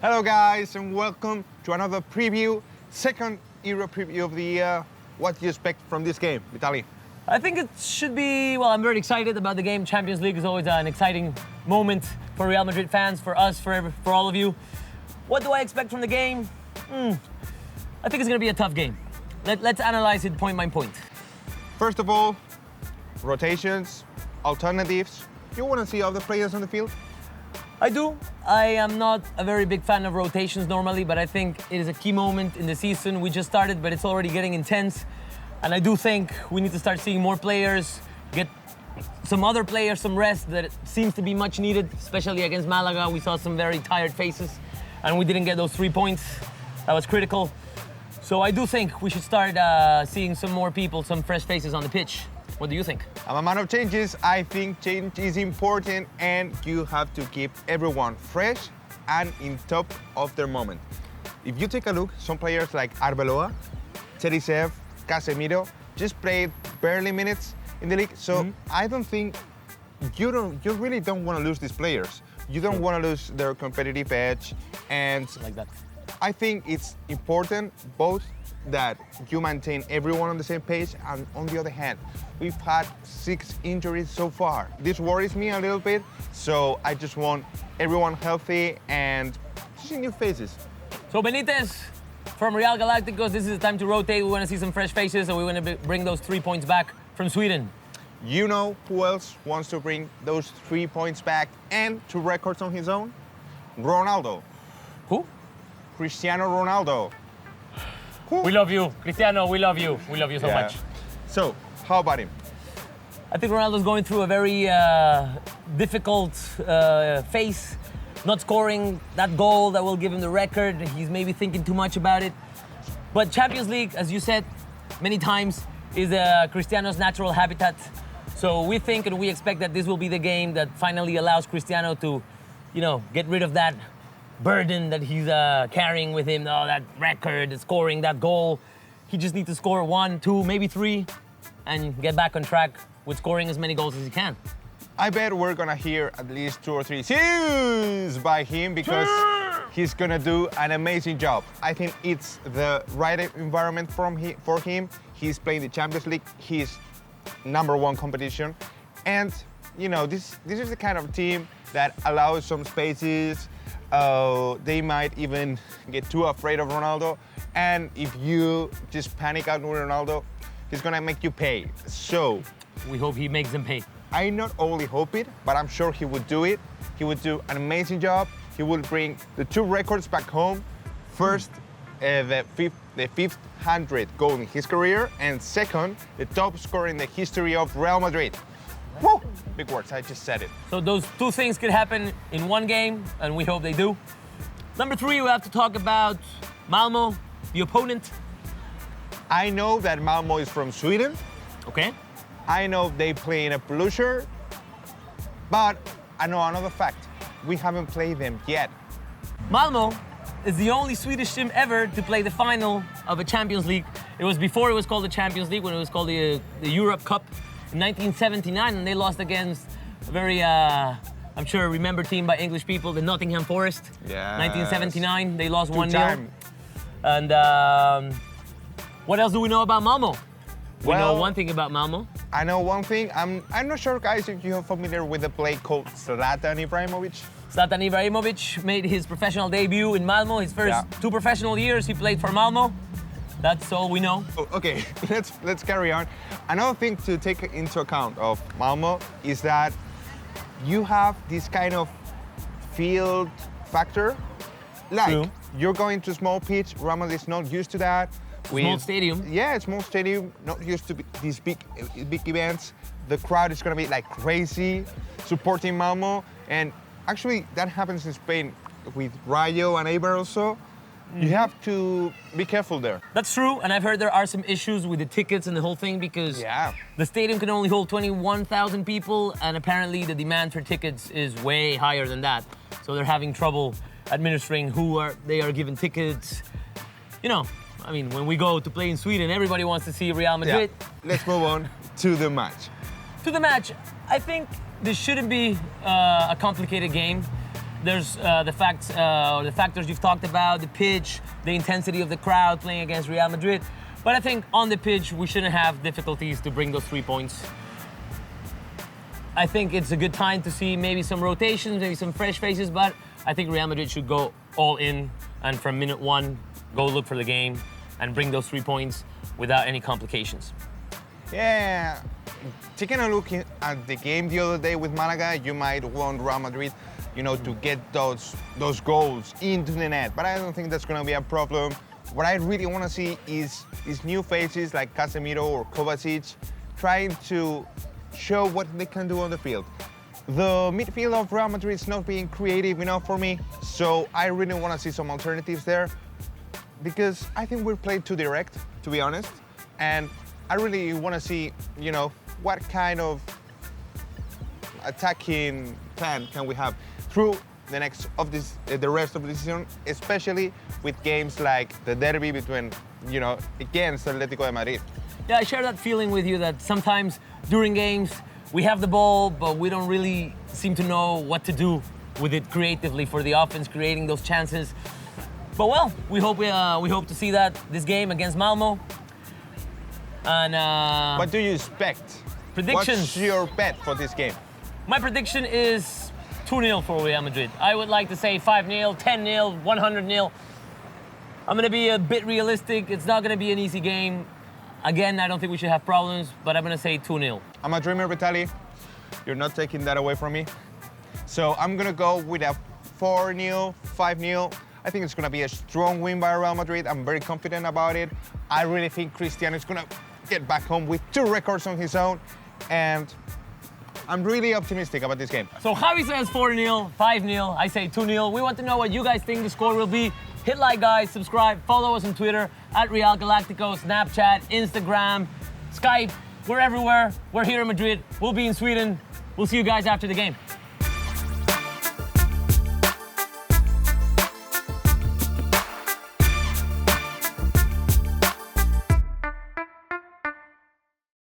Hello guys and welcome to another preview, second Euro preview of the year. What do you expect from this game, Vitaly? I think it should be, well, I'm very excited about the game. Champions League is always an exciting moment for Real Madrid fans, for us, for all of you. What do I expect from the game? I think it's going to be a tough game. Let's analyze it point by point. First of all, rotations, alternatives. You want to see other players on the field? I do. I am not a very big fan of rotations normally, but I think it is a key moment in the season. We just started, but it's already getting intense. And I do think we need to start seeing more players, get some other players some rest that seems to be much needed, especially against Malaga. We saw some very tired faces, and we didn't get those 3 points. That was critical. So I do think we should start seeing some more people, some fresh faces on the pitch. What do you think? I'm a man of changes. I think change is important and you have to keep everyone fresh and in top of their moment. If you take a look, some players like Arbeloa, Terisev, Casemiro just played barely minutes in the league. So I don't think you really don't want to lose these players. You don't want to lose their competitive edge, and Like that. I think it's important both that you maintain everyone on the same page, and on the other hand, we've had 6 injuries so far. This worries me a little bit, so I just want everyone healthy and see new faces. So Benitez from Real Galacticos, this is the time to rotate. We want to see some fresh faces, and we want to bring those 3 points back from Sweden. You know who else wants to bring those 3 points back and 2 records on his own? Ronaldo. Who? Cristiano Ronaldo. We love you, Cristiano. We love you. We love you so much. So, how about him? I think Ronaldo's going through a very difficult phase. Not scoring that goal that will give him the record. He's maybe thinking too much about it. But Champions League, as you said many times, is Cristiano's natural habitat. So we think and we expect that this will be the game that finally allows Cristiano to, get rid of that burden that he's carrying with him, that record, scoring that goal. He just needs to score 1, 2, maybe 3, and get back on track with scoring as many goals as he can. I bet we're gonna hear at least 2 or 3 cheers by him because he's gonna do an amazing job. I think it's the right environment for him. He's playing the Champions League, his #1 competition, and this is the kind of team that allows some spaces. They might even get too afraid of Ronaldo, and if you just panic out with Ronaldo, he's gonna make you pay. So we hope he makes them pay. I not only hope it, but I'm sure he would do it. He would do an amazing job. He will bring the 2 records back home. First, the 500th goal in his career, and second, the top scorer in the history of Real Madrid. Woo! Big words, I just said it. So those 2 things could happen in one game, and we hope they do. Number 3, we have to talk about Malmö, the opponent. I know that Malmö is from Sweden. Okay. I know they play in a blue shirt, but I know another fact. We haven't played them yet. Malmö is the only Swedish team ever to play the final of a Champions League. It was before it was called the Champions League, when it was called the Europe Cup in 1979, and they lost against a very, I'm sure, remembered team by English people, the Nottingham Forest. Yes. 1979, they lost 1-0. Two-time. And what else do we know about Malmö? We know one thing about Malmö. I know one thing. I'm not sure, guys, if you're familiar with the play called Zlatan Ibrahimovic. Zlatan Ibrahimovic made his professional debut in Malmö. His first 2 professional years, he played for Malmö. That's all we know. Oh, okay, let's carry on. Another thing to take into account of Malmö is that you have this kind of field factor. Like, True. You're going to small pitch. Real Madrid is not used to that. Small stadium. Yeah, small stadium, not used to these big events. The crowd is gonna be like crazy supporting Malmö, and actually that happens in Spain with Rayo and Eibar also. You have to be careful there. That's true, and I've heard there are some issues with the tickets and the whole thing because the stadium can only hold 21,000 people, and apparently the demand for tickets is way higher than that. So they're having trouble administering they are giving tickets. When we go to play in Sweden, everybody wants to see Real Madrid. Yeah. Let's move on to the match. To the match, I think this shouldn't be a complicated game. There's the factors you've talked about, the pitch, the intensity of the crowd playing against Real Madrid. But I think on the pitch, we shouldn't have difficulties to bring those 3 points. I think it's a good time to see maybe some rotations, maybe some fresh faces, but I think Real Madrid should go all in and from minute 1, go look for the game and bring those 3 points without any complications. Yeah, taking a look at the game the other day with Malaga, you might want Real Madrid, to get those goals into the net, but I don't think that's going to be a problem. What I really want to see is new faces like Casemiro or Kovacic trying to show what they can do on the field. The midfield of Real Madrid is not being creative enough for me, so I really want to see some alternatives there because I think we're playing too direct, to be honest, and I really want to see, what kind of attacking plan can we have through the rest of the season, especially with games like the derby between, against Atlético de Madrid. Yeah, I share that feeling with you that sometimes during games we have the ball, but we don't really seem to know what to do with it creatively for the offense, creating those chances. But well, we hope to see that this game against Malmö. And what do you expect? Predictions. What's your bet for this game? My prediction is 2-0 for Real Madrid. I would like to say 5-0, 10-0, 100-0. I'm going to be a bit realistic. It's not going to be an easy game. Again, I don't think we should have problems, but I'm going to say 2-0. I'm a dreamer, Vitaly. You're not taking that away from me. So I'm going to go with a 4-0, 5-0. I think it's going to be a strong win by Real Madrid. I'm very confident about it. I really think Cristiano is going to get back home with 2 records on his own. And I'm really optimistic about this game. So Javi says 4-0, 5-0. I say 2-0. We want to know what you guys think the score will be. Hit like, guys, subscribe, follow us on Twitter at Real Galacticos, Snapchat, Instagram, Skype. We're everywhere. We're here in Madrid. We'll be in Sweden. We'll see you guys after the game.